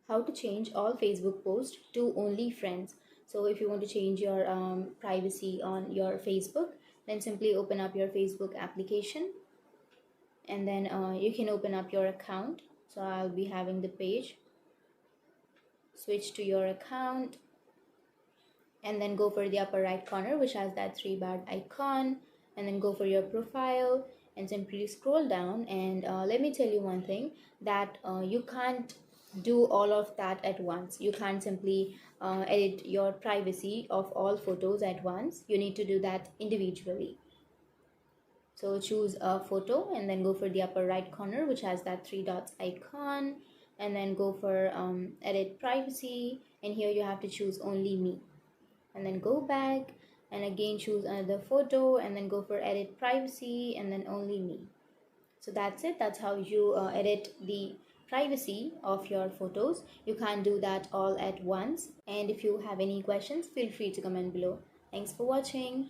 How to change all Facebook posts to only friends. So if you want to change your privacy on your Facebook, then simply open up your Facebook application, and then you can open up your account. So I'll be having the page. Switch to your account, and then go for the upper right corner which has that three bar icon, and then go for your profile and simply scroll down. And let me tell you one thing, that you can't do all of that at once. You can't simply edit your privacy of all photos at once. You need to do that individually. So choose a photo and then go for the upper right corner which has that three dots icon, and then go for edit privacy, and here you have to choose only me, and then go back and again choose another photo and then go for edit privacy and then only me. So that's it. That's how you edit the privacy of your photos. You can't do that all at once, and if you have any questions, feel free to comment below. Thanks for watching.